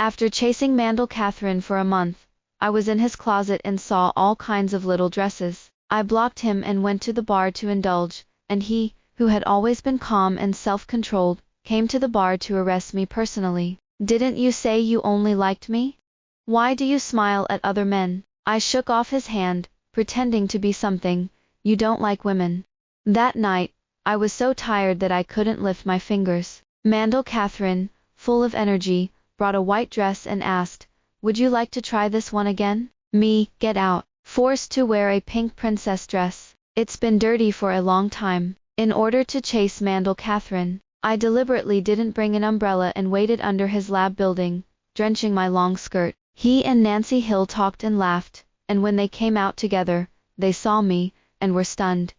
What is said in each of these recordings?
After chasing Mandel Catharine for a month, I was in his closet and saw all kinds of little dresses. I blocked him and went to the bar to indulge, and he, who had always been calm and self-controlled, came to the bar to arrest me personally. Didn't you say you only liked me? Why do you smile at other men? I shook off his hand, pretending to be something. You don't like women. That night, I was so tired that I couldn't lift my fingers. Mandel Catharine, full of energy, brought a white dress and asked, "Would you like to try this one again?" Me, get out. Forced to wear a pink princess dress. It's been dirty for a long time. In order to chase Mandel Catharine, I deliberately didn't bring an umbrella and waited under his lab building, drenching my long skirt. He and Nancy Hill talked and laughed, and when they came out together, they saw me, and were stunned.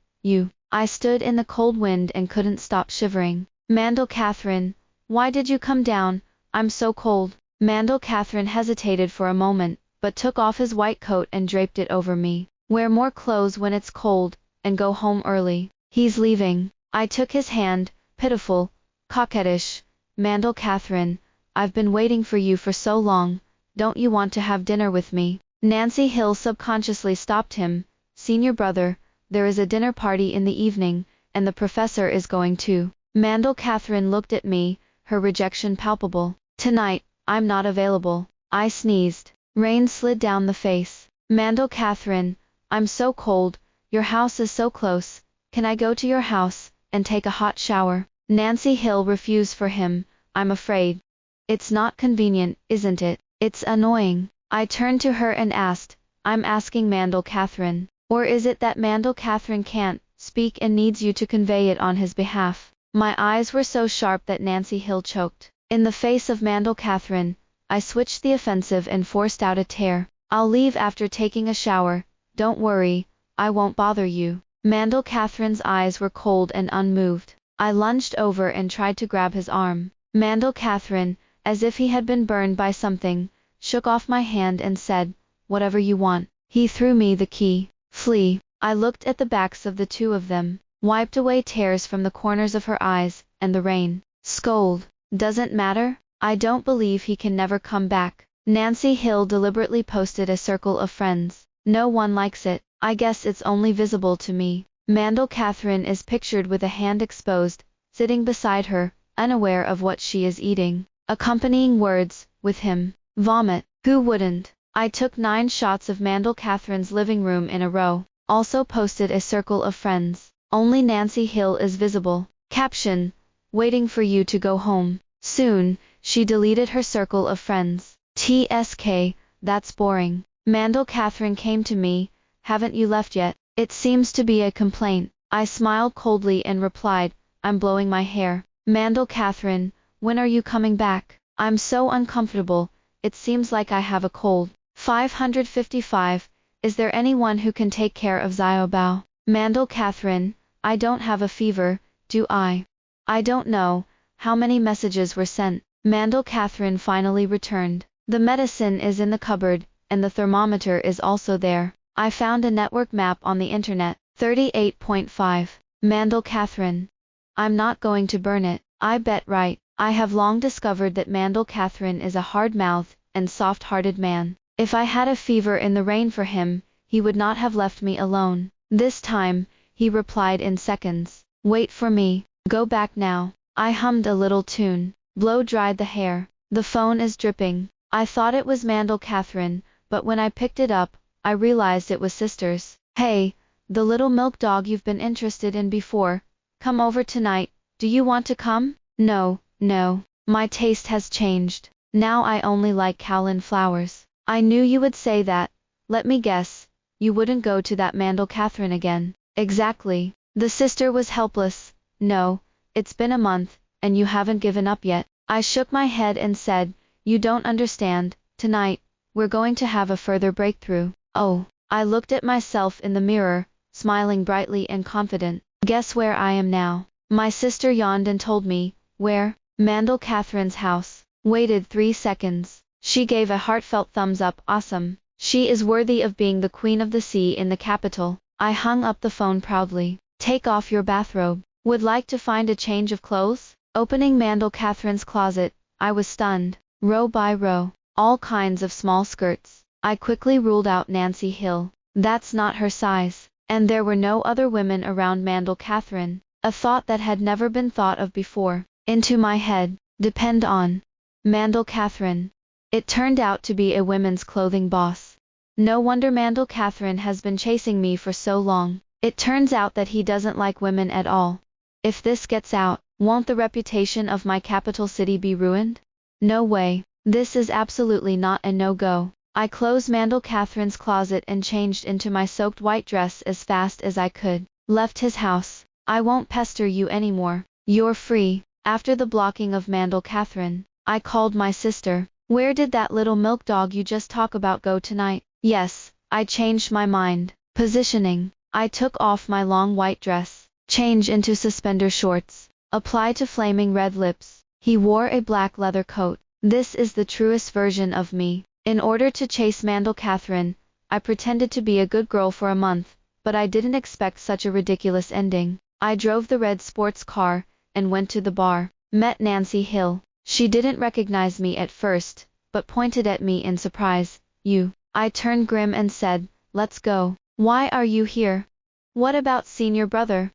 I stood in the cold wind and couldn't stop shivering. Mandel Catharine, why did you come down? I'm so cold. Mandel Catharine hesitated for a moment, but took off his white coat and draped it over me. Wear more clothes when it's cold, and go home early. He's leaving. I took his hand, pitiful, coquettish. Mandel Catharine, I've been waiting for you for so long. Don't you want to have dinner with me? Nancy Hill subconsciously stopped him. Senior brother, there is a dinner party in the evening, and the professor is going too. Mandel Catharine looked at me, her rejection palpable. Tonight, I'm not available. I sneezed. Rain slid down the face. Mandel Catharine, I'm so cold. Your house is so close. Can I go to your house and take a hot shower? Nancy Hill refused for him. I'm afraid. It's not convenient, isn't it? It's annoying. I turned to her and asked, I'm asking Mandel Catharine. Or is it that Mandel Catharine can't speak and needs you to convey it on his behalf? My eyes were so sharp that Nancy Hill choked. In the face of Mandel Catharine, I switched the offensive and forced out a tear. I'll leave after taking a shower. Don't worry, I won't bother you. Mandel Catharine's eyes were cold and unmoved. I lunged over and tried to grab his arm. Mandel Catharine, as if he had been burned by something, shook off my hand and said, whatever you want. He threw me the key. Flee. I looked at the backs of the two of them, wiped away tears from the corners of her eyes, and the rain. Scold. Doesn't matter. I don't believe he can never come back. Nancy Hill deliberately posted a circle of friends. No one likes it. I guess it's only visible to me. Mandel Catharine is pictured with a hand exposed, sitting beside her, unaware of what she is eating. Accompanying words, with him. Vomit. Who wouldn't? I took 9 shots of Mandel Catharine's living room in a row. Also posted a circle of friends. Only Nancy Hill is visible. Caption. Waiting for you to go home. Soon, she deleted her circle of friends. TSK, that's boring. Mandel Catharine came to me. Haven't you left yet? It seems to be a complaint. I smiled coldly and replied, I'm blowing my hair. Mandel Catharine, when are you coming back? I'm so uncomfortable. It seems like I have a cold. 555. Is there anyone who can take care of Xiaobao? Mandel Catharine, I don't have a fever, do I? I don't know. How many messages were sent? Mandel Catharine finally returned. The medicine is in the cupboard, and the thermometer is also there. I found a network map on the internet. 38.5. Mandel Catharine. I'm not going to burn it. I bet right. I have long discovered that Mandel Catharine is a hard-mouthed and soft-hearted man. If I had a fever in the rain for him, he would not have left me alone. This time, he replied in seconds. Wait for me. Go back now. I hummed a little tune. Blow dried the hair. The phone is dripping. I thought it was Mandel Catharine, but when I picked it up, I realized it was sisters. Hey, the little milk dog you've been interested in before, come over tonight. Do you want to come? No, no. My taste has changed. Now I only like Kowlin flowers. I knew you would say that. Let me guess. You wouldn't go to that Mandel Catharine again. Exactly. The sister was helpless. No, it's been a month, and you haven't given up yet. I shook my head and said, you don't understand. Tonight, we're going to have a further breakthrough. Oh, I looked at myself in the mirror, smiling brightly and confident. Guess where I am now? My sister yawned and told me. Where? Mandel Catharine's house. Waited 3 seconds. She gave a heartfelt thumbs up. Awesome. She is worthy of being the queen of the sea in the capital. I hung up the phone proudly. Take off your bathrobe. Would like to find a change of clothes? Opening Mandel Catharine's closet, I was stunned. Row by row, all kinds of small skirts. I quickly ruled out Nancy Hill. That's not her size. And there were no other women around Mandel Catharine. A thought that had never been thought of before into my head. Depend on Mandel Catharine. It turned out to be a women's clothing boss. No wonder Mandel Catharine has been chasing me for so long. It turns out that he doesn't like women at all. If this gets out, won't the reputation of my capital city be ruined? No way. This is absolutely not a no-go. I closed Mandel Catharine's closet and changed into my soaked white dress as fast as I could. Left his house. I won't pester you anymore. You're free. After the blocking of Mandel Catharine, I called my sister. Where did that little milk dog you just talked about go tonight? Yes, I changed my mind. Positioning. I took off my long white dress. Change into suspender shorts. Apply to flaming red lips. He wore a black leather coat. This is the truest version of me. In order to chase Mandel Catharine, I pretended to be a good girl for a month, but I didn't expect such a ridiculous ending. I drove the red sports car, and went to the bar. Met Nancy Hill. She didn't recognize me at first, but pointed at me in surprise. You. I turned grim and said, let's go. Why are you here? What about senior brother?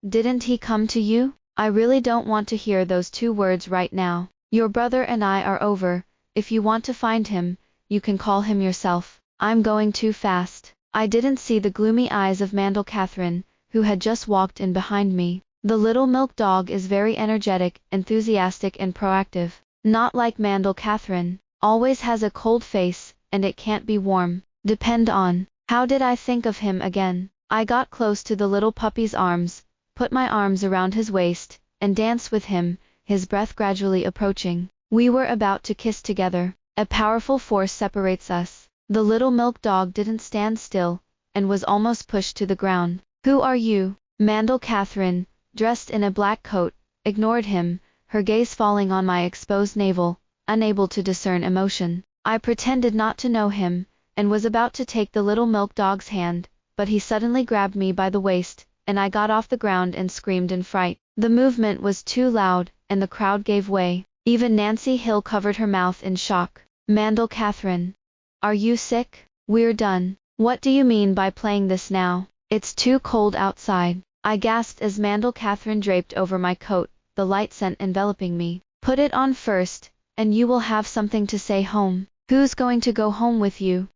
Didn't he come to you? I really don't want to hear those two words right now. Your brother and I are over. If you want to find him, you can call him yourself. I'm going too fast. I didn't see the gloomy eyes of Mandel Catharine, who had just walked in behind me. The little milk dog is very energetic, enthusiastic and proactive. Not like Mandel Catharine. Always has a cold face, and it can't be warm. Depend on. How did I think of him again? I got close to the little puppy's arms, put my arms around his waist, and danced with him, his breath gradually approaching. We were about to kiss together. A powerful force separates us. The little milk dog didn't stand still, and was almost pushed to the ground. Who are you? Mandel Catharine, dressed in a black coat, ignored him, her gaze falling on my exposed navel, unable to discern emotion. I pretended not to know him, and was about to take the little milk dog's hand, but he suddenly grabbed me by the waist, and I got off the ground and screamed in fright. The movement was too loud, and the crowd gave way. Even Nancy Hill covered her mouth in shock. Mandel Catharine. Are you sick? We're done. What do you mean by playing this now? It's too cold outside. I gasped as Mandel Catharine draped over my coat, the light scent enveloping me. Put it on first, and you will have something to say home. Who's going to go home with you?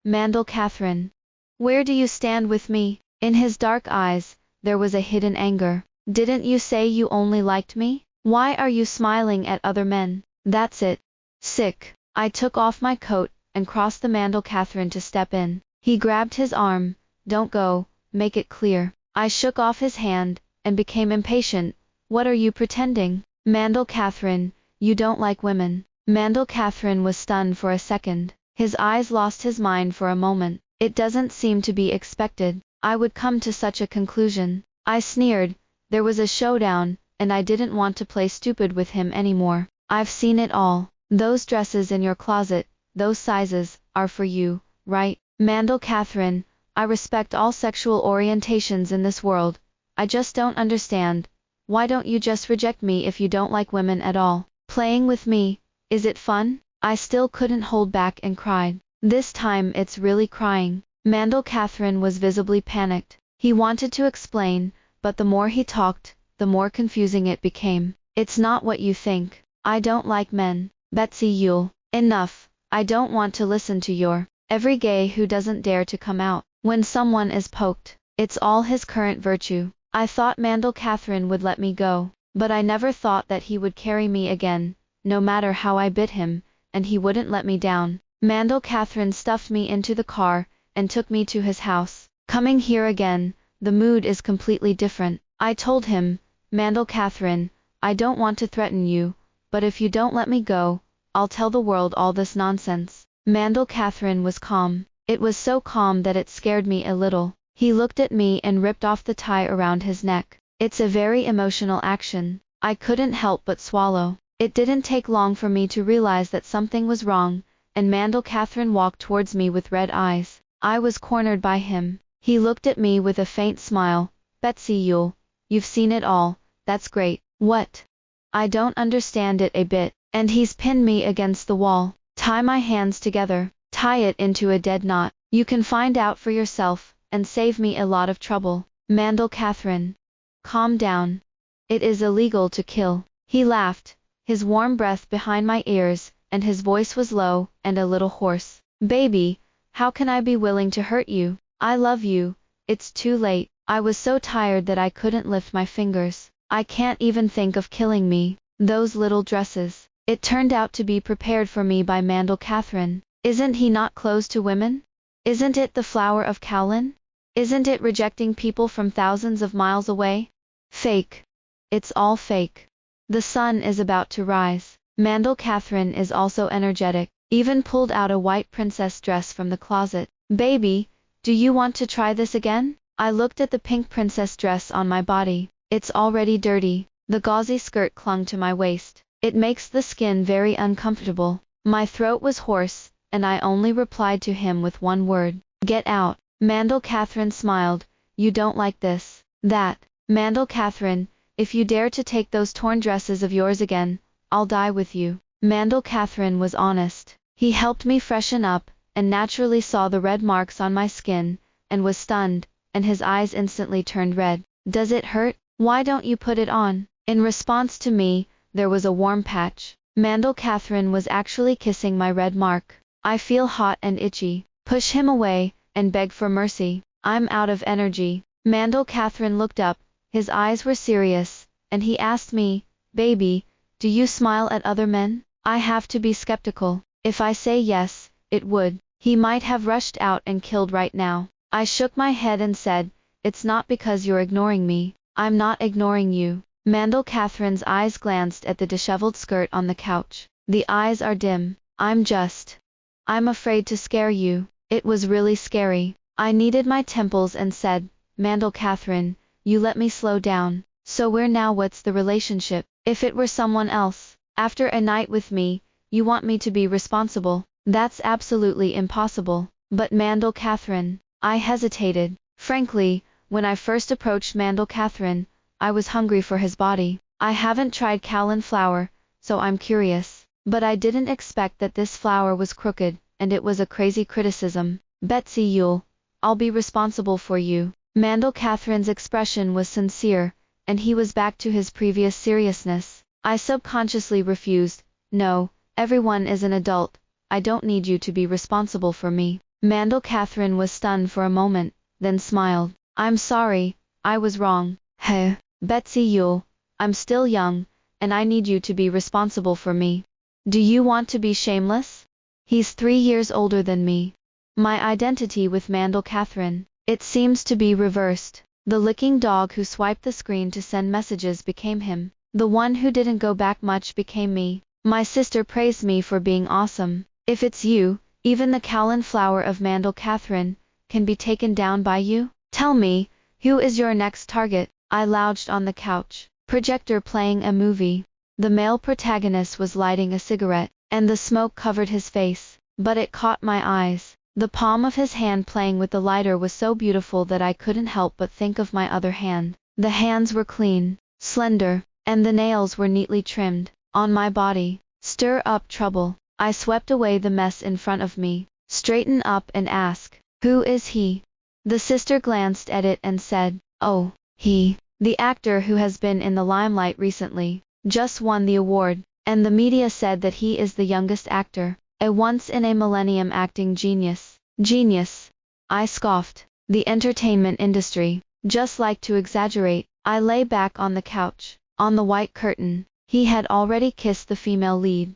Mandel Catharine. Where do you stand with me? In his dark eyes, there was a hidden anger. Didn't you say you only liked me? Why are you smiling at other men? That's it. Sick. I took off my coat, and crossed the Mandel Catharine to step in. He grabbed his arm. Don't go, make it clear. I shook off his hand, and became impatient. What are you pretending? Mandel Catharine, you don't like women. Mandel Catharine was stunned for a second. His eyes lost his mind for a moment. It doesn't seem to be expected. I would come to such a conclusion. I sneered. There was a showdown, and I didn't want to play stupid with him anymore. I've seen it all. Those dresses in your closet, those sizes, are for you, right? Mandel Catharine, I respect all sexual orientations in this world. I just don't understand. Why don't you just reject me if you don't like women at all? Playing with me, is it fun? I still couldn't hold back and cried. This time it's really crying. Mandel Catharine was visibly panicked. He wanted to explain, but the more he talked, the more confusing it became. It's not what you think. I don't like men. Betsy Yule. Enough. I don't want to listen to your every gay who doesn't dare to come out when someone is poked. It's all his current virtue. I thought Mandel Catharine would let me go, but I never thought that he would carry me again, no matter how I bit him, and he wouldn't let me down. Mandel Catharine stuffed me into the car, and took me to his house. Coming here again, the mood is completely different. I told him, Mandel Catharine, I don't want to threaten you, but if you don't let me go, I'll tell the world all this nonsense. Mandel Catharine was calm. It was so calm that it scared me a little. He looked at me and ripped off the tie around his neck. It's a very emotional action. I couldn't help but swallow. It didn't take long for me to realize that something was wrong, and Mandel Catharine walked towards me with red eyes. I was cornered by him. He looked at me with a faint smile. Betsy Yule, you've seen it all. That's great. What? I don't understand it a bit. And he's pinned me against the wall. Tie my hands together, tie it into a dead knot. You can find out for yourself, and save me a lot of trouble. Mandel Catharine. Calm down. It is illegal to kill. He laughed, his warm breath behind my ears, and his voice was low and a little hoarse. Baby, how can I be willing to hurt you? I love you. It's too late. I was so tired that I couldn't lift my fingers. I can't even think of killing me. Those little dresses. It turned out to be prepared for me by Mandel Catharine. Isn't he not close to women? Isn't it the flower of Kowloon? Isn't it rejecting people from thousands of miles away? Fake. It's all fake. The sun is about to rise. Mandel Catharine is also energetic, even pulled out a white princess dress from the closet. Baby, do you want to try this again? I looked at the pink princess dress on my body. It's already dirty. The gauzy skirt clung to my waist. It makes the skin very uncomfortable. My throat was hoarse, and I only replied to him with one word. Get out. Mandel Catharine smiled. You don't like this. That. Mandel Catharine, if you dare to take those torn dresses of yours again, I'll die with you. Mandel Catharine was honest. He helped me freshen up, and naturally saw the red marks on my skin, and was stunned, and his eyes instantly turned red. Does it hurt? Why don't you put it on? In response to me, there was a warm patch. Mandel Catharine was actually kissing my red mark. I feel hot and itchy. Push him away, and beg for mercy. I'm out of energy. Mandel Catharine looked up, his eyes were serious, and he asked me, Baby, do you smile at other men? I have to be skeptical. If I say yes, it would. He might have rushed out and killed right now. I shook my head and said, It's not because you're ignoring me. I'm not ignoring you. Mandel Catharine's eyes glanced at the disheveled skirt on the couch. The eyes are dim. I'm afraid to scare you. It was really scary. I kneaded my temples and said, Mandel Catharine, you let me slow down. So what's the relationship? If it were someone else, after a night with me, you want me to be responsible? That's absolutely impossible. But Mandel Catharine, I hesitated. Frankly, when I first approached Mandel Catharine, I was hungry for his body. I haven't tried Kowloon flower, so I'm curious. But I didn't expect that this flower was crooked, and it was a crazy criticism. Betsy Yule, I'll be responsible for you. Mandel Catharine's expression was sincere, and he was back to his previous seriousness. I subconsciously refused. No, everyone is an adult. I don't need you to be responsible for me. Mandel Catharine was stunned for a moment, then smiled. I'm sorry, I was wrong. Heh. Betsy Yule, I'm still young, and I need you to be responsible for me. Do you want to be shameless? He's 3 years older than me. My identity with Mandel Catharine, it seems to be reversed. The licking dog who swiped the screen to send messages became him. The one who didn't go back much became me. My sister praised me for being awesome. If it's you, even the Kowloon flower of Mandel Catharine can be taken down by you? Tell me, who is your next target? I lounged on the couch, projector playing a movie. The male protagonist was lighting a cigarette, and the smoke covered his face, but it caught my eyes. The palm of his hand playing with the lighter was so beautiful that I couldn't help but think of my other hand. The hands were clean, slender, and the nails were neatly trimmed. On my body, stir up trouble. I swept away the mess in front of me, straightened up and asked, Who is he? The sister glanced at it and said, Oh, he, the actor who has been in the limelight recently, just won the award, and the media said that he is the youngest actor, a once-in-a-millennium acting genius. Genius, I scoffed. The entertainment industry, just like to exaggerate. I lay back on the couch. On the white curtain, he had already kissed the female lead.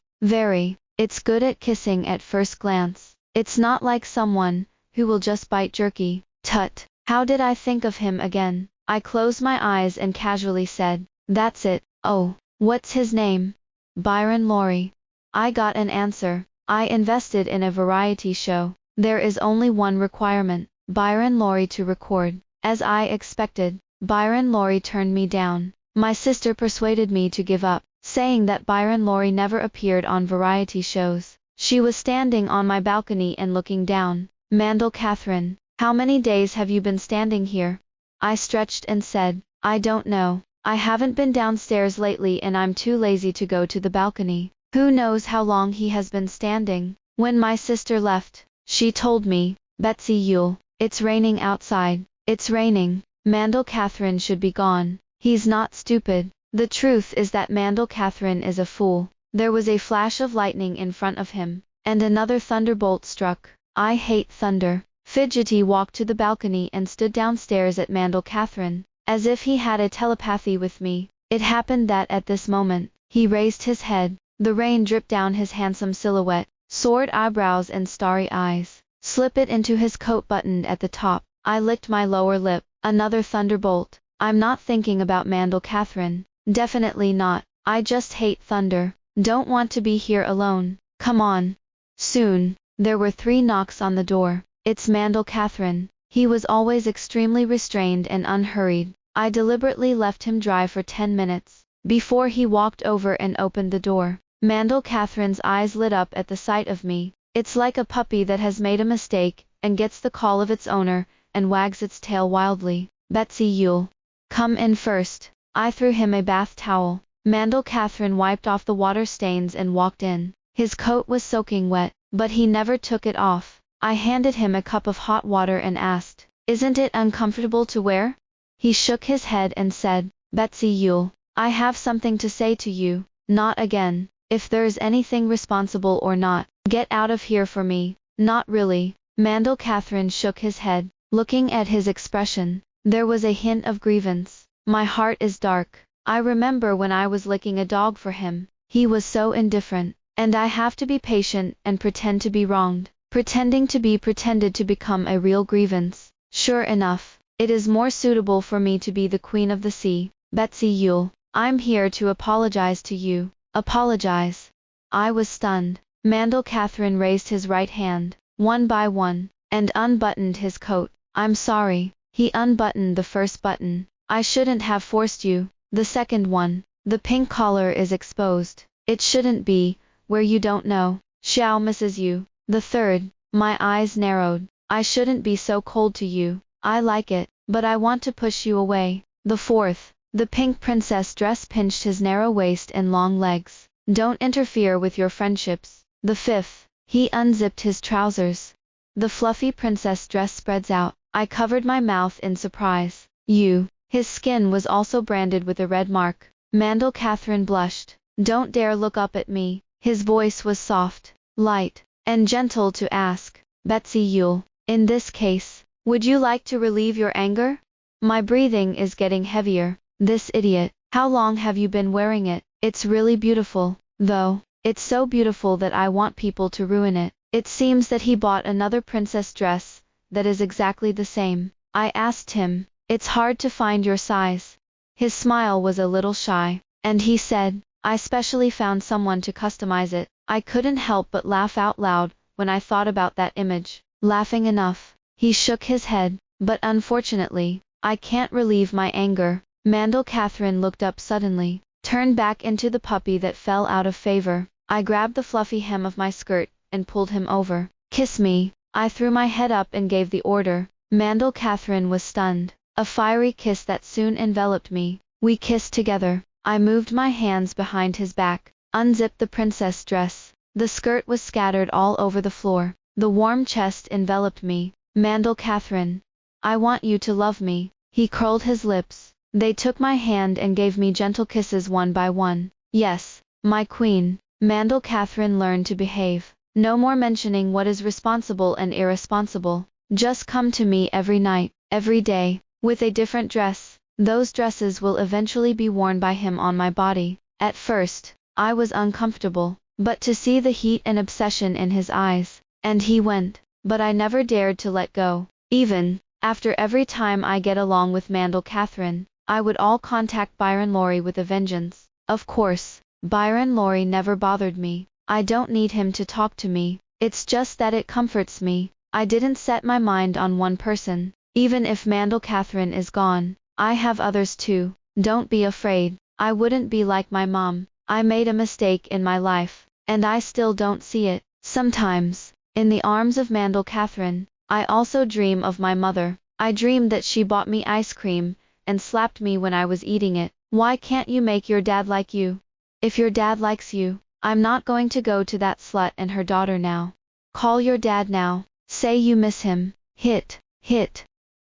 It's good at kissing at first glance. It's not like someone who will just bite jerky. Tut, how did I think of him again? I closed my eyes and casually said, That's it. Oh, what's his name? Byron Laurie. I got an answer. I invested in a variety show. There is only one requirement, Byron Laurie to record. As I expected, Byron Laurie turned me down. My sister persuaded me to give up, saying that Byron Laurie never appeared on variety shows. She was standing on my balcony and looking down. Mandel Catharine, how many days have you been standing here? I stretched and said, I don't know. I haven't been downstairs lately and I'm too lazy to go to the balcony. Who knows how long he has been standing? When my sister left, she told me, Betsy Yule, it's raining outside. It's raining. Mandel Catharine should be gone. He's not stupid. The truth is that Mandel Catharine is a fool. There was a flash of lightning in front of him, and another thunderbolt struck. I hate thunder. Fidgety walked to the balcony and stood downstairs at Mandel Catharine, as if he had a telepathy with me. It happened that at this moment, he raised his head. The rain dripped down his handsome silhouette, soared eyebrows and starry eyes. Slip it into his coat buttoned at the top. I licked my lower lip. Another thunderbolt. I'm not thinking about Mandel Catharine. Definitely not. I just hate thunder. Don't want to be here alone. Come on. Soon, there were 3 knocks on the door. It's Mandel Catharine. He was always extremely restrained and unhurried. I deliberately left him dry for 10 minutes, before he walked over and opened the door. Mandel Catharine's eyes lit up at the sight of me. It's like a puppy that has made a mistake, and gets the call of its owner, and wags its tail wildly. Betsy Yule, come in first. I threw him a bath towel. Mandel Catharine wiped off the water stains and walked in. His coat was soaking wet, but he never took it off. I handed him a cup of hot water and asked, isn't it uncomfortable to wear? He shook his head and said, Betsy Yule, I have something to say to you. Not again. If there's anything responsible or not, get out of here for me. Not really. Mandel Catharine shook his head. Looking at his expression, there was a hint of grievance. My heart is dark. I remember when I was licking a dog for him. He was so indifferent, and I have to be patient and pretend to be wronged. Pretending to be pretended to become a real grievance. Sure enough, it is more suitable for me to be the queen of the sea. Betsy Yule, I'm here to apologize to you. Apologize. I was stunned. Mandel Catharine raised his right hand, one by one, and unbuttoned his coat. I'm sorry. He unbuttoned the first button. I shouldn't have forced you. The second one. The pink collar is exposed. It shouldn't be, where you don't know. Xiao misses you. The third. My eyes narrowed. I shouldn't be so cold to you. I like it, but I want to push you away. The fourth. The pink princess dress pinched his narrow waist and long legs. Don't interfere with your friendships. The fifth. He unzipped his trousers. The fluffy princess dress spreads out. I covered my mouth in surprise. You. His skin was also branded with a red mark. Mandel Catharine blushed. Don't dare look up at me. His voice was soft, light, and gentle to ask, Betsy Yule, in this case, would you like to relieve your anger? My breathing is getting heavier. This idiot, how long have you been wearing it? It's really beautiful, though. It's so beautiful that I want people to ruin it. It seems that he bought another princess dress that is exactly the same. I asked him, it's hard to find your size. His smile was a little shy, and he said, I specially found someone to customize it. I couldn't help but laugh out loud when I thought about that image. Laughing enough, he shook his head, but unfortunately, I can't relieve my anger. Mandel Catharine looked up suddenly, turned back into the puppy that fell out of favor. I grabbed the fluffy hem of my skirt and pulled him over. Kiss me. I threw my head up and gave the order. Mandel Catharine was stunned. A fiery kiss that soon enveloped me. We kissed together. I moved my hands behind his back, unzipped the princess dress. The skirt was scattered all over the floor. The warm chest enveloped me. Mandel Catharine, I want you to love me. He curled his lips. They took my hand and gave me gentle kisses one by one. Yes, my queen. Mandel Catharine learned to behave. No more mentioning what is responsible and irresponsible. Just come to me every night, every day, with a different dress. Those dresses will eventually be worn by him on my body. At first, I was uncomfortable, but to see the heat and obsession in his eyes, and he went, but I never dared to let go. Even, after every time I get along with Mandel Catharine, I would all contact Byron Laurie with a vengeance. Of course, Byron Laurie never bothered me. I don't need him to talk to me. It's just that it comforts me. I didn't set my mind on one person. Even if Mandel Catharine is gone, I have others too. Don't be afraid. I wouldn't be like my mom. I made a mistake in my life, and I still don't see it. Sometimes, in the arms of Mandel Catharine, I also dream of my mother. I dream that she bought me ice cream, and slapped me when I was eating it. Why can't you make your dad like you? If your dad likes you, I'm not going to go to that slut and her daughter now. Call your dad now. Say you miss him. Hit.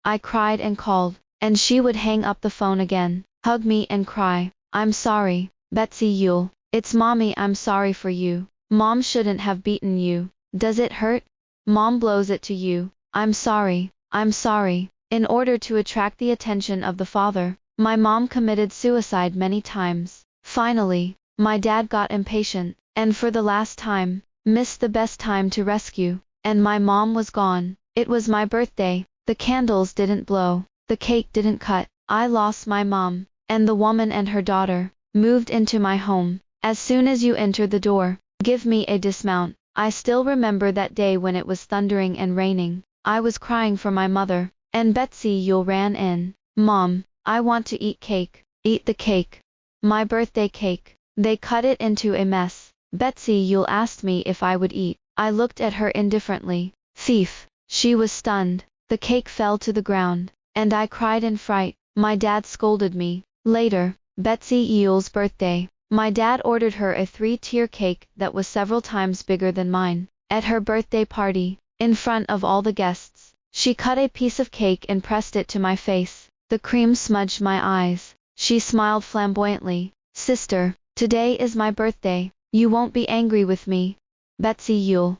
I cried and called, and she would hang up the phone again, hug me and cry. I'm sorry, Betsy Yule. It's mommy, I'm sorry for you. Mom shouldn't have beaten you. Does it hurt? Mom blows it to you. I'm sorry. In order to attract the attention of the father, my mom committed suicide many times. Finally, my dad got impatient, and for the last time, missed the best time to rescue, and my mom was gone. It was my birthday. The candles didn't blow. The cake didn't cut. I lost my mom, and the woman and her daughter moved into my home. As soon as you enter the door, give me a dismount. I still remember that day when it was thundering and raining. I was crying for my mother, and Betsy Yule ran in. Mom, I want to eat cake. Eat the cake. My birthday cake. They cut it into a mess. Betsy Yule asked me if I would eat. I looked at her indifferently. Thief. She was stunned. The cake fell to the ground, and I cried in fright. My dad scolded me. Later, Betsy Yule's birthday. My dad ordered her a 3-tier cake that was several times bigger than mine. At her birthday party, in front of all the guests, she cut a piece of cake and pressed it to my face. The cream smudged my eyes. She smiled flamboyantly. Sister, today is my birthday. You won't be angry with me. Betsy Yule,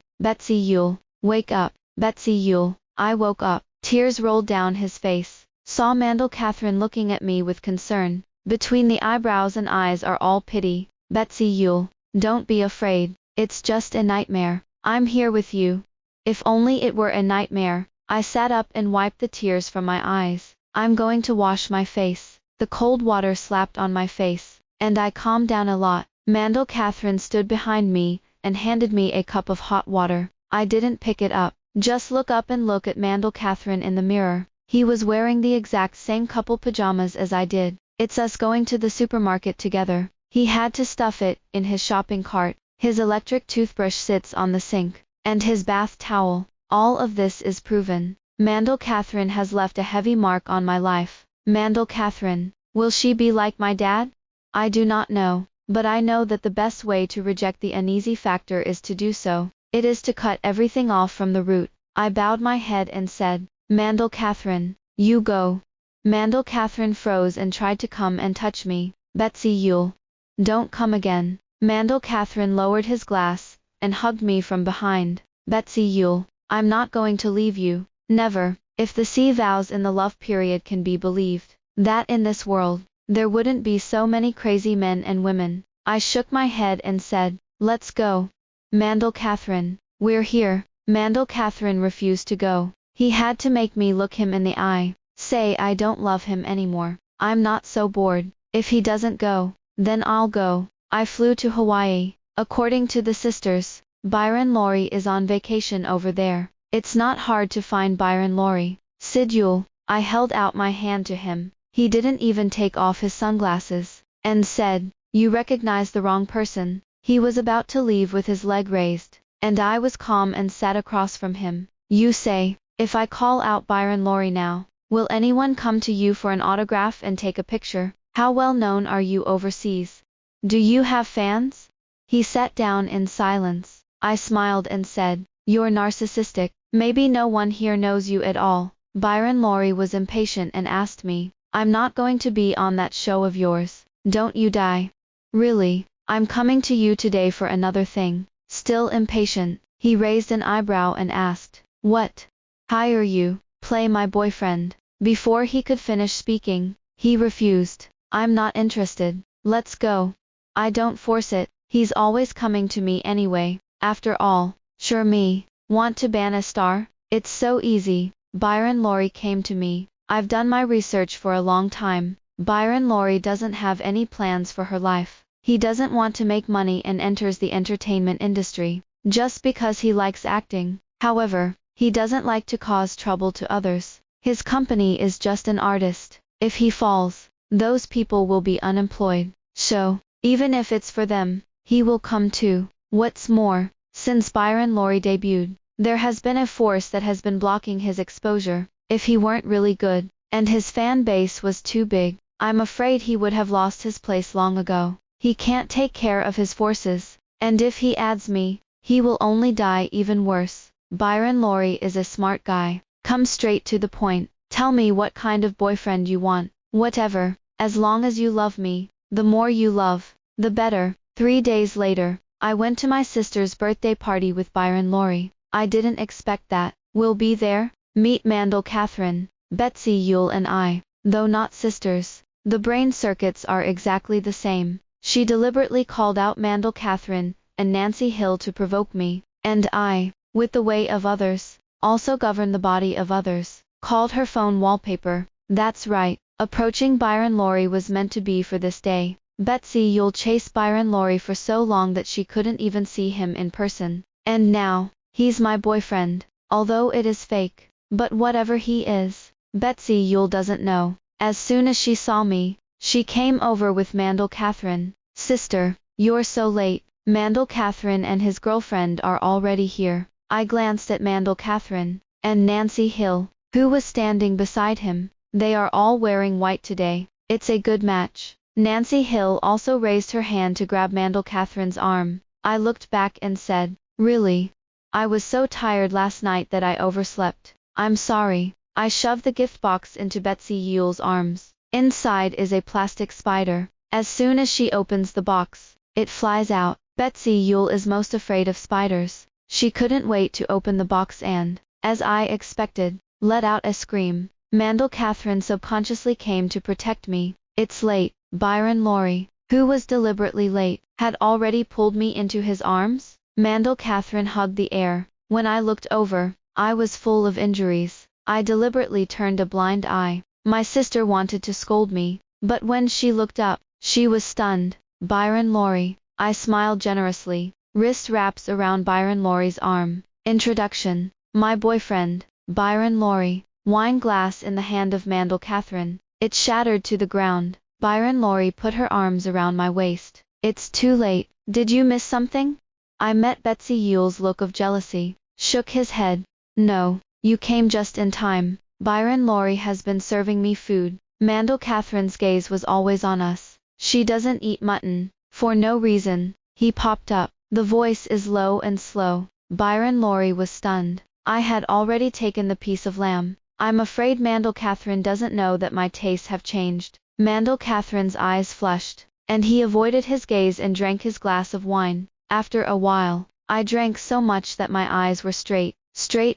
wake up. Betsy Yule. I woke up. Tears rolled down his face. Saw Mandel Catharine looking at me with concern. Between the eyebrows and eyes are all pity. Betsy Yule, don't be afraid. It's just a nightmare. I'm here with you. If only it were a nightmare. I sat up and wiped the tears from my eyes. I'm going to wash my face. The cold water slapped on my face, and I calmed down a lot. Mandel Catharine stood behind me and handed me a cup of hot water. I didn't pick it up. Just look up and look at Mandel Catharine in the mirror. He was wearing the exact same couple pajamas as I did. It's us going to the supermarket together. He had to stuff it in his shopping cart. His electric toothbrush sits on the sink, and his bath towel. All of this is proven. Mandel Catharine has left a heavy mark on my life. Mandel Catharine, will she be like my dad? I do not know, but I know that the best way to reject the uneasy factor is to do so. It is to cut everything off from the root. I bowed my head and said, Mandel Catharine, you go. Mandel Catharine froze and tried to come and touch me. Betsy Yule, don't come again. Mandel Catharine lowered his glass and hugged me from behind. Betsy Yule, I'm not going to leave you. Never. If the sea vows in the love period can be believed, that in this world, there wouldn't be so many crazy men and women. I shook my head and said, let's go. Mandel Catharine, we're here. Mandel Catharine refused to go. He had to make me look him in the eye. Say I don't love him anymore. I'm not so bored. If he doesn't go, then I'll go. I flew to Hawaii. According to the sisters, Byron Laurie is on vacation over there. It's not hard to find Byron Laurie. Sid Yule. I held out my hand to him. He didn't even take off his sunglasses, and said, you recognize the wrong person. He was about to leave with his leg raised, and I was calm and sat across from him. You say, if I call out Byron Laurie now, will anyone come to you for an autograph and take a picture? How well known are you overseas? Do you have fans? He sat down in silence. I smiled and said, you're narcissistic. Maybe no one here knows you at all. Byron Laurie was impatient and asked me, I'm not going to be on that show of yours. Don't you die. Really, I'm coming to you today for another thing. Still impatient, he raised an eyebrow and asked, what? Hire you, play my boyfriend. Before he could finish speaking, he refused. I'm not interested. Let's go. I don't force it. He's always coming to me anyway. After all, sure me. Want to ban a star? It's so easy. Byron Laurie came to me. I've done my research for a long time. Byron Laurie doesn't have any plans for her life. He doesn't want to make money and enters the entertainment industry, just because he likes acting. However, he doesn't like to cause trouble to others. His company is just an artist. If he falls, those people will be unemployed. So, even if it's for them, he will come too. What's more, since Byron Laurie debuted, there has been a force that has been blocking his exposure. If he weren't really good, and his fan base was too big, I'm afraid he would have lost his place long ago. He can't take care of his forces, And if he adds me, he will only die even worse. Byron Laurie is a smart guy. Come straight to the point. Tell me what kind of boyfriend you want. Whatever, as long as you love me. The more you love, the better. 3 days later, I went to my sister's birthday party with Byron Laurie. I didn't expect that. We'll be there? Meet Mandel Catharine, Betsy Yule and I. Though not sisters, the brain circuits are exactly the same. She deliberately called out Mandel Catharine and Nancy Hill to provoke me, and I, with the way of others, also govern the body of others, called her phone wallpaper. That's right, approaching Byron Laurie was meant to be for this day. Betsy Yule chased Byron Laurie for so long that she couldn't even see him in person. And now, he's my boyfriend, although it is fake. But whatever he is, Betsy Yule doesn't know. As soon as she saw me, she came over with Mandel Catharine. Sister, you're so late. Mandel Catharine and his girlfriend are already here. I glanced at Mandel Catharine and Nancy Hill, who was standing beside him. They are all wearing white today. It's a good match. Nancy Hill also raised her hand to grab Mandel Catharine's arm. I looked back and said, really? I was so tired last night that I overslept. I'm sorry. I shoved the gift box into Betsy Yule's arms. Inside is a plastic spider. As soon as she opens the box, it flies out. Betsy Yule is most afraid of spiders. She couldn't wait to open the box and, as I expected, let out a scream. Mandel Catharine subconsciously came to protect me. It's late. Byron Laurie, who was deliberately late, had already pulled me into his arms. Mandel Catharine hugged the air. When I looked over, I was full of injuries. I deliberately turned a blind eye. My sister wanted to scold me, but when she looked up, she was stunned. Byron Laurie. I smiled generously. Wrist wraps around Byron Laurie's arm. Introduction. My boyfriend, Byron Laurie. Wine glass in the hand of Mandel Catharine. It shattered to the ground. Byron Laurie put her arms around my waist. It's too late. Did you miss something? I met Betsy Yule's look of jealousy. Shook his head. No, you came just in time. Byron Laurie has been serving me food. Mandel Catharine's gaze was always on us. She doesn't eat mutton, for no reason. He popped up. The voice is low and slow. Byron Laurie was stunned. I had already taken the piece of lamb. I'm afraid Mandel Catharine doesn't know that my tastes have changed. Mandel Catharine's eyes flushed, and he avoided his gaze and drank his glass of wine. After a while, I drank so much that my eyes were straight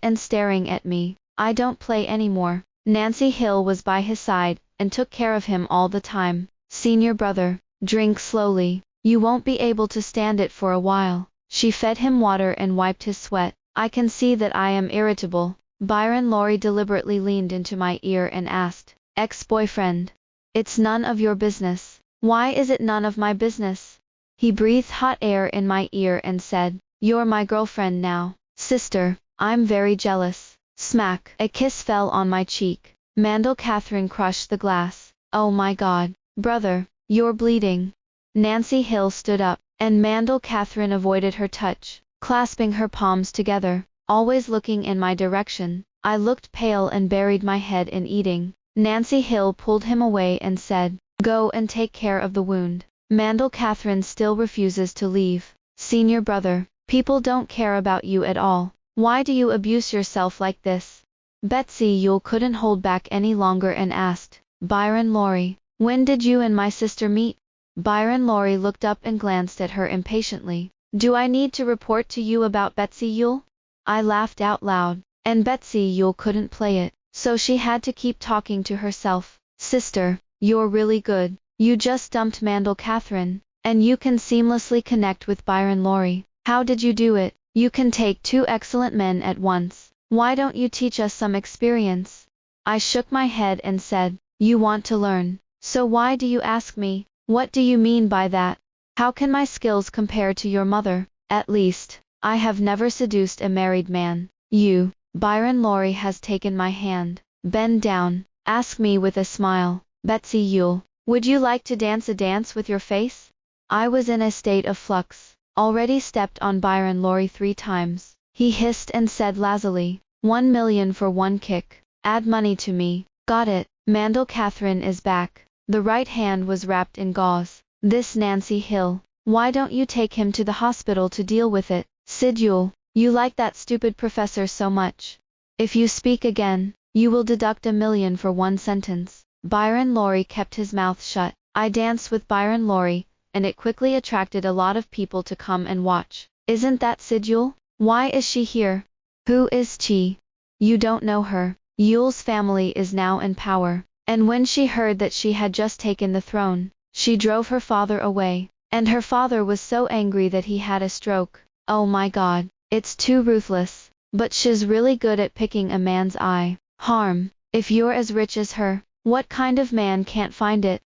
and staring at me. I don't play anymore. Nancy Hill was by his side, and took care of him all the time. Senior brother, drink slowly. You won't be able to stand it for a while. She fed him water and wiped his sweat. I can see that I am irritable. Byron Laurie deliberately leaned into my ear and asked, ex-boyfriend. It's none of your business. Why is it none of my business? He breathed hot air in my ear and said, you're my girlfriend now. Sister, I'm very jealous. Smack. A kiss fell on my cheek. Mandel Catharine crushed the glass. Oh my God. Brother, you're bleeding. Nancy Hill stood up, and Mandel Catharine avoided her touch, clasping her palms together, always looking in my direction. I looked pale and buried my head in eating. Nancy Hill pulled him away and said, go and take care of the wound. Mandel Catharine still refuses to leave. Senior brother, people don't care about you at all. Why do you abuse yourself like this? Betsy Yule couldn't hold back any longer and asked, Byron Laurie, when did you and my sister meet? Byron Laurie looked up and glanced at her impatiently. Do I need to report to you about Betsy Yule? I laughed out loud, and Betsy Yule couldn't play it, so she had to keep talking to herself. Sister, you're really good. You just dumped Mandel Catharine, and you can seamlessly connect with Byron Laurie. How did you do it? You can take two excellent men at once. Why don't you teach us some experience? I shook my head and said, you want to learn. So why do you ask me? What do you mean by that? How can my skills compare to your mother? At least, I have never seduced a married man. You, Byron Laurie has taken my hand. Bend down. Ask me with a smile. Betsy Yule, would you like to dance a dance with your face? I was in a state of flux. Already stepped on Byron Laurie 3 times. He hissed and said lazily, 1 million for one kick. Add money to me. Got it. Mandel Catharine is back. The right hand was wrapped in gauze. This Nancy Hill. Why don't you take him to the hospital to deal with it? Sidule, you like that stupid professor so much. If you speak again, you will deduct 1 million for one sentence. Byron Laurie kept his mouth shut. I danced with Byron Laurie, and it quickly attracted a lot of people to come and watch. Isn't that Sidule? Why is she here? Who is she? You don't know her. Yule's family is now in power, and when she heard that she had just taken the throne, she drove her father away, and her father was so angry that he had a stroke. Oh my God, it's too ruthless, but she's really good at picking a man's eye. Harm, if you're as rich as her, what kind of man can't find it?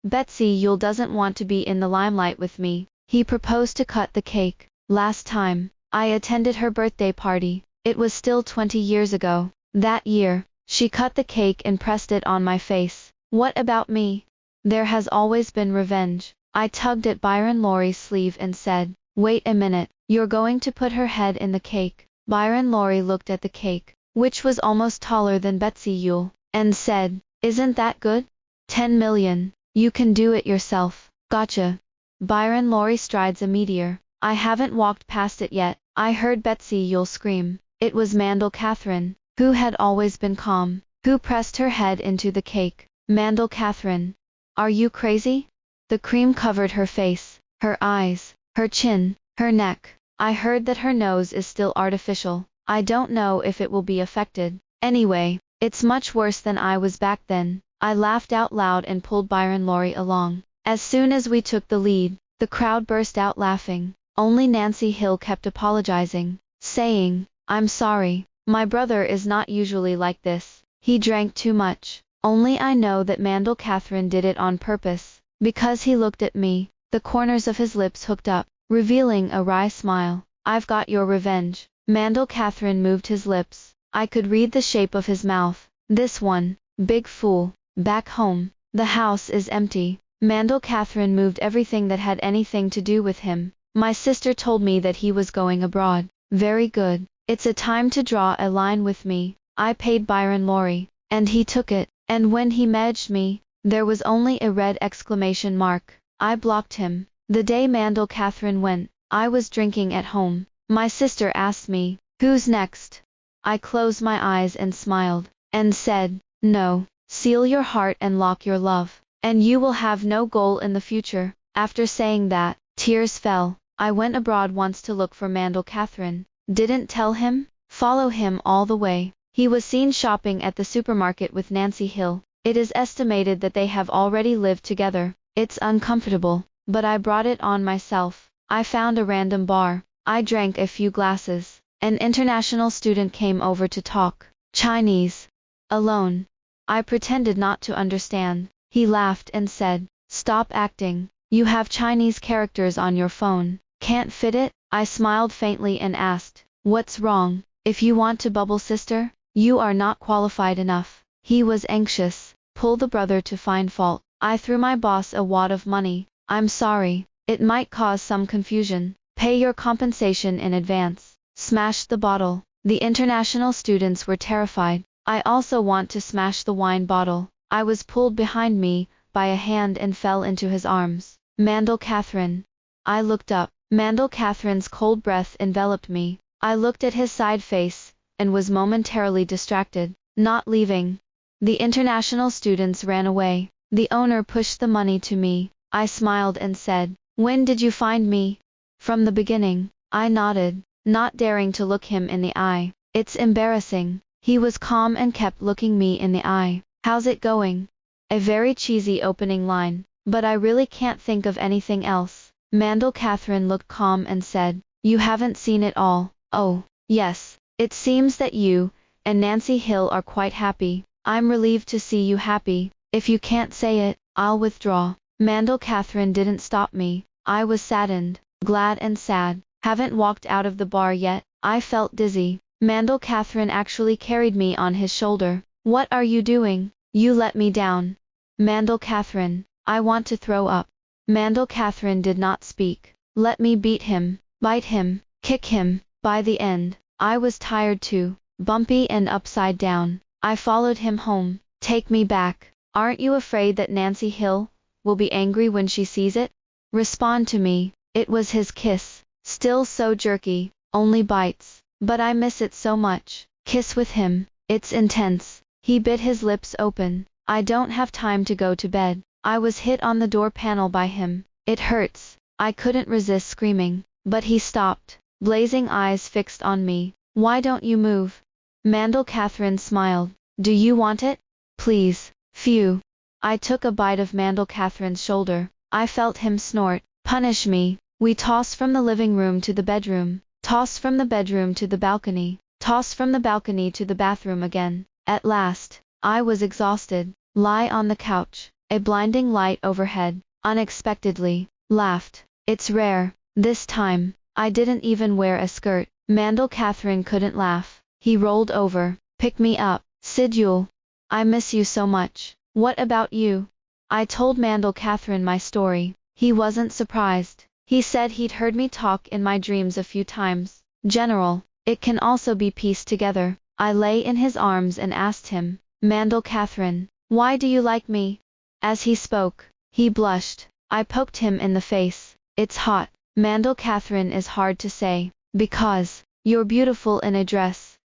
Betsy Yule doesn't want to be in the limelight with me. He proposed to cut the cake. Last time I attended her birthday party, it was still 20 years ago. That year, she cut the cake and pressed it on my face. What about me? There has always been revenge. I tugged at Byron Laurie's sleeve and said, wait a minute, you're going to put her head in the cake. Byron Laurie looked at the cake, which was almost taller than Betsy Yule, and said, isn't that good? 10 million. You can do it yourself. Gotcha. Byron Laurie strides a meteor. I haven't walked past it yet. I heard Betsy Yule scream. It was Mandel Catharine, who had always been calm, who pressed her head into the cake. Mandel Catharine. Are you crazy? The cream covered her face, her eyes, her chin, her neck. I heard that her nose is still artificial. I don't know if it will be affected. Anyway, it's much worse than I was back then. I laughed out loud and pulled Byron Laurie along. As soon as we took the lead, the crowd burst out laughing. Only Nancy Hill kept apologizing, saying, I'm sorry, my brother is not usually like this. He drank too much. Only I know that Mandel Catharine did it on purpose, because he looked at me, the corners of his lips hooked up, revealing a wry smile. I've got your revenge. Mandel Catharine moved his lips. I could read the shape of his mouth. This one, big fool. Back home, the house is empty. Mandel Catharine moved everything that had anything to do with him. My sister told me that he was going abroad. Very good. It's a time to draw a line with me. I paid Byron Laurie, and he took it, and when he messaged me, there was only a red exclamation mark. I blocked him. The day Mandel Catharine went, I was drinking at home. My sister asked me, who's next? I closed my eyes and smiled, and said, no. Seal your heart and lock your love, and you will have no goal in the future. After saying that, tears fell. I went abroad once to look for Mandel Catharine. Didn't tell him? Follow him all the way. He was seen shopping at the supermarket with Nancy Hill. It is estimated that they have already lived together. It's uncomfortable, but I brought it on myself. I found a random bar. I drank a few glasses. An international student came over to talk Chinese. Alone. I pretended not to understand. He laughed and said, stop acting. You have Chinese characters on your phone. Can't fit it? I smiled faintly and asked, what's wrong? If you want to bubble sister, you are not qualified enough. He was anxious. Pull the brother to find fault. I threw my boss a wad of money. I'm sorry. It might cause some confusion. Pay your compensation in advance. Smashed the bottle. The international students were terrified. I also want to smash the wine bottle. I was pulled behind me by a hand and fell into his arms. Mandel Catharine. I looked up. Mandel Catharine's cold breath enveloped me. I looked at his side face, and was momentarily distracted. Not leaving. The international students ran away. The owner pushed the money to me. I smiled and said, when did you find me? From the beginning. I nodded, not daring to look him in the eye. It's embarrassing. He was calm and kept looking me in the eye. How's it going? A very cheesy opening line, but I really can't think of anything else. Mandel Catharine looked calm and said, you haven't seen it all. Oh, yes. It seems that you and Nancy Hill are quite happy. I'm relieved to see you happy. If you can't say it, I'll withdraw. Mandel Catharine didn't stop me. I was saddened, glad and sad. Haven't walked out of the bar yet. I felt dizzy. Mandel Catharine actually carried me on his shoulder. What are you doing? You let me down. Mandel Catharine, I want to throw up. Mandel Catharine did not speak. Let me beat him, bite him, kick him. By the end, I was tired too, bumpy and upside down. I followed him home. Take me back. Aren't you afraid that Nancy Hill will be angry when she sees it? Respond to me. It was his kiss, still so jerky, only bites. But I miss it so much. Kiss with him, it's intense. He bit his lips open. I don't have time to go to bed. I was hit on the door panel by him. It hurts. I couldn't resist screaming, but he stopped, blazing eyes fixed on me. Why don't you move? Mandel Catharine smiled. Do you want it? Please. Phew. I took a bite of Mandel Catharine's shoulder. I felt him snort. Punish me. We tossed from the living room to the bedroom, tossed from the bedroom to the balcony, tossed from the balcony to the bathroom again. At last, I was exhausted. Lie on the couch. A blinding light overhead, unexpectedly, laughed. It's rare. This time, I didn't even wear a skirt. Mandel Catharine couldn't laugh. He rolled over. Pick me up. Sidule. I miss you so much. What about you? I told Mandel Catharine my story. He wasn't surprised. He said he'd heard me talk in my dreams a few times. General, it can also be pieced together. I lay in his arms and asked him, Mandel Catharine, why do you like me? As he spoke, he blushed. I poked him in the face. It's hot. Mandel Catharine is hard to say. Because you're beautiful in a dress.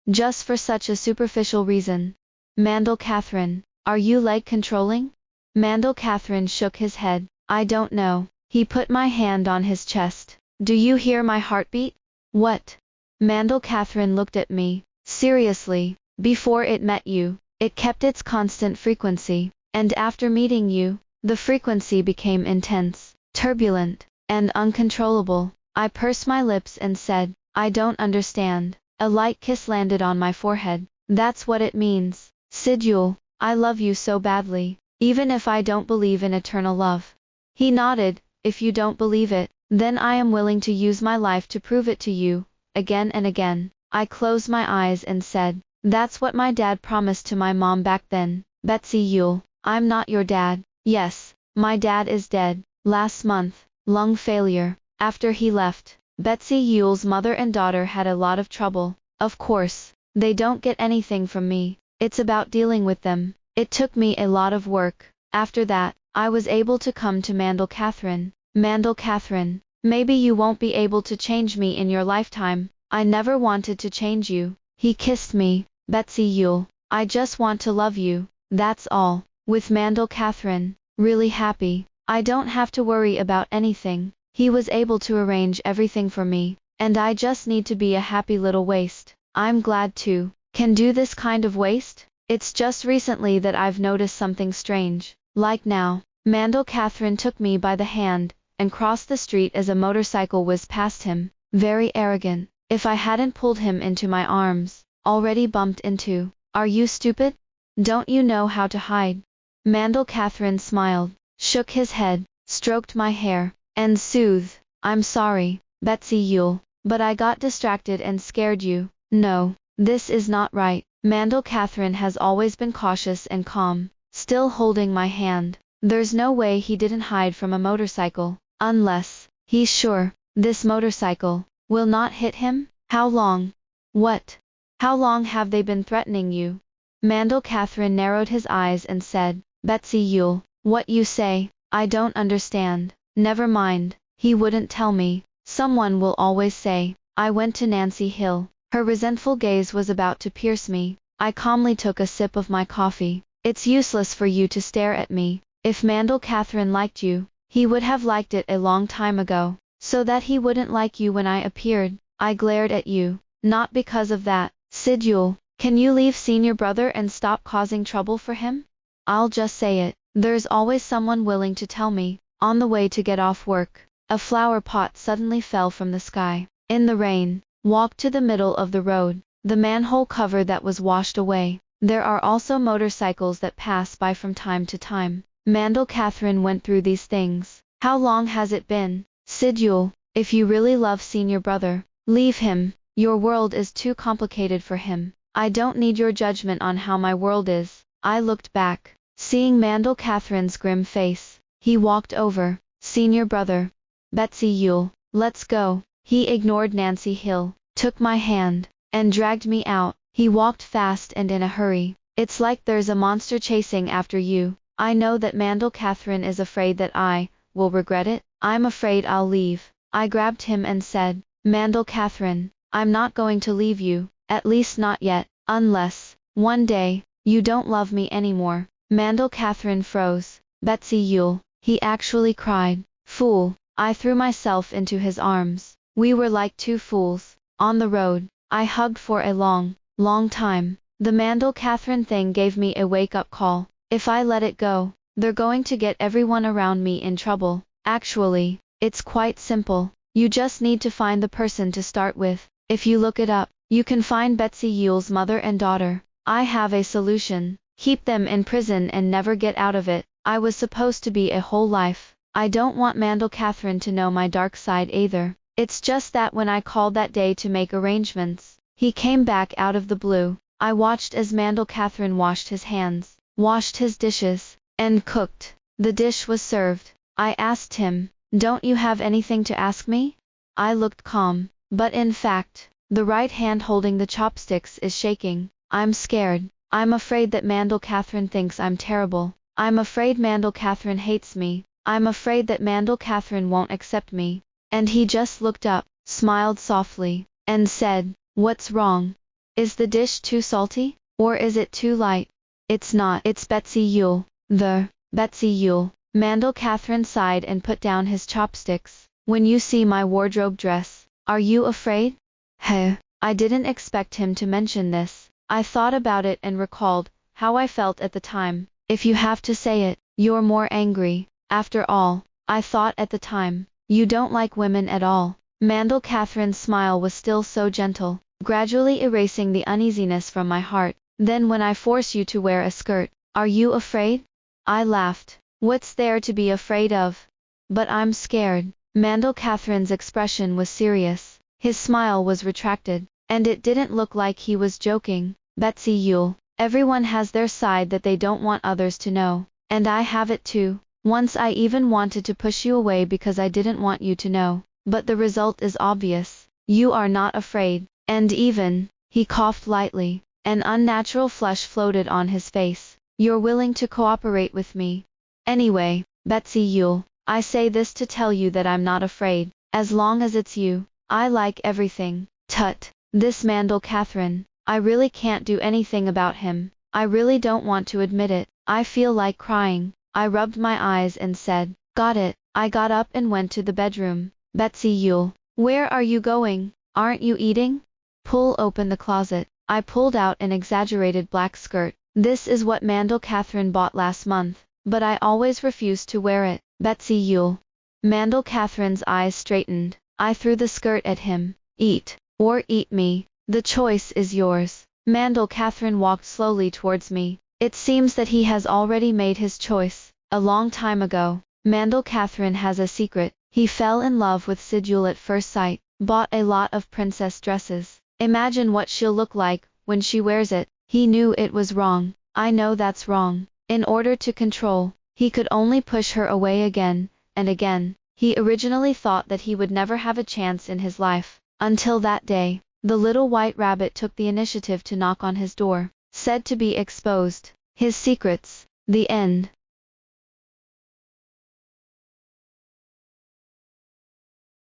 Just for such a superficial reason. Mandel Catharine, are you leg controlling? Mandel Catharine shook his head. I don't know. He put my hand on his chest. Do you hear my heartbeat? What? Mandel Catharine looked at me. Seriously, before it met you, it kept its constant frequency, and after meeting you, the frequency became intense, turbulent, and uncontrollable. I pursed my lips and said, I don't understand. A light kiss landed on my forehead. That's what it means. Sidule, I love you so badly, even if I don't believe in eternal love. He nodded. If you don't believe it, then I am willing to use my life to prove it to you, again and again. I closed my eyes and said, that's what my dad promised to my mom back then. Betsy Yule, I'm not your dad. Yes, my dad is dead. Last month, lung failure. After he left, Betsy Yule's mother and daughter had a lot of trouble. Of course, they don't get anything from me. It's about dealing with them. It took me a lot of work. After that, I was able to come to Mandel Catharine. Mandel Catharine, maybe you won't be able to change me in your lifetime. I never wanted to change you. He kissed me. Betsy Yule, I just want to love you. That's all. With Mandel Catharine, really happy. I don't have to worry about anything. He was able to arrange everything for me, and I just need to be a happy little waste. I'm glad to can do this kind of waste. It's just recently that I've noticed something strange. Like now, Mandel Catharine took me by the hand, and crossed the street as a motorcycle whizzed past him, very arrogant. If I hadn't pulled him into my arms, already bumped into. Are you stupid? Don't you know how to hide? Mandel Catharine smiled, shook his head, stroked my hair, and soothed. I'm sorry, Betsy Yule, but I got distracted and scared you. No, this is not right. Mandel Catharine has always been cautious and calm, still holding my hand. There's no way he didn't hide from a motorcycle, unless he's sure this motorcycle will not hit him. How long? What? How long have they been threatening you? Mandel Catharine narrowed his eyes and said, Betsy Yule, what you say, I don't understand. Never mind, he wouldn't tell me. Someone will always say, I went to Nancy Hill. Her resentful gaze was about to pierce me. I calmly took a sip of my coffee. It's useless for you to stare at me. If Mandel Catharine liked you, he would have liked it a long time ago, so that he wouldn't like you when I appeared. I glared at you. Not because of that. Sidule, can you leave senior brother and stop causing trouble for him? I'll just say it. There's always someone willing to tell me. On the way to get off work, a flower pot suddenly fell from the sky. In the rain, walked to the middle of the road. The manhole cover that was washed away. There are also motorcycles that pass by from time to time. Mandel Catharine went through these things. How long has it been? Sidule, if you really love senior brother, leave him. Your world is too complicated for him. I don't need your judgment on how my world is. I looked back, seeing Mandel Catharine's grim face. He walked over. Senior brother. Betsy Yule, let's go. He ignored Nancy Hill, took my hand, and dragged me out. He walked fast and in a hurry. It's like there's a monster chasing after you. I know that Mandel Catharine is afraid that I will regret it. I'm afraid I'll leave. I grabbed him and said, Mandel Catharine, I'm not going to leave you, at least not yet, unless, one day, you don't love me anymore. Mandel Catharine froze. Betsy Yule, he actually cried. Fool. I threw myself into his arms. We were like two fools. On the road, I hugged for a long, long time. The Mandel Catharine thing gave me a wake-up call. If I let it go, they're going to get everyone around me in trouble. Actually, it's quite simple. You just need to find the person to start with. If you look it up, you can find Betsy Yule's mother and daughter. I have a solution. Keep them in prison and never get out of it. I was supposed to be a whole life. I don't want Mandel Catharine to know my dark side either. It's just that when I called that day to make arrangements, he came back out of the blue. I watched as Mandel Catharine washed his hands, washed his dishes, and cooked. The dish was served. I asked him, don't you have anything to ask me? I looked calm, but in fact, the right hand holding the chopsticks is shaking. I'm scared. I'm afraid that Mandel Catharine thinks I'm terrible. I'm afraid Mandel Catharine hates me. I'm afraid that Mandel Catharine won't accept me. And he just looked up, smiled softly, and said, what's wrong? Is the dish too salty? Or is it too light? It's not. It's Betsy Yule. Betsy Yule. Mandel Catharine sighed and put down his chopsticks. When you see my wardrobe dress, are you afraid? Heh. I didn't expect him to mention this. I thought about it and recalled how I felt at the time. If you have to say it, you're more angry. After all, I thought at the time, you don't like women at all. Mandel Catharine's smile was still so gentle, gradually erasing the uneasiness from my heart. Then when I force you to wear a skirt, are you afraid? I laughed. What's there to be afraid of? But I'm scared. Mandel Catharine's expression was serious. His smile was retracted, and it didn't look like he was joking. Betsy Yule, everyone has their side that they don't want others to know, and I have it too. Once I even wanted to push you away because I didn't want you to know, but the result is obvious. You are not afraid, and even, he coughed lightly, an unnatural flush floated on his face. You're willing to cooperate with me. Anyway, Betsy Yule, I say this to tell you that I'm not afraid, as long as it's you. I like everything. Tut, this Mandel Catharine, I really can't do anything about him. I really don't want to admit it. I feel like crying. I rubbed my eyes and said, got it. I got up and went to the bedroom. Betsy Yule, where are you going? Aren't you eating? Pull open the closet. I pulled out an exaggerated black skirt. This is what Mandel Catharine bought last month, but I always refused to wear it. Betsy Yule. Mandel Catharine's eyes straightened. I threw the skirt at him. Eat, or eat me. The choice is yours. Mandel Catharine walked slowly towards me. It seems that he has already made his choice. A long time ago, Mandel Catharine has a secret. He fell in love with Sidule at first sight, bought a lot of princess dresses. Imagine what she'll look like when she wears it. He knew it was wrong. I know that's wrong. In order to control, he could only push her away again and again. He originally thought that he would never have a chance in his life. Until that day, the little white rabbit took the initiative to knock on his door, said to be exposed. His secrets. The end.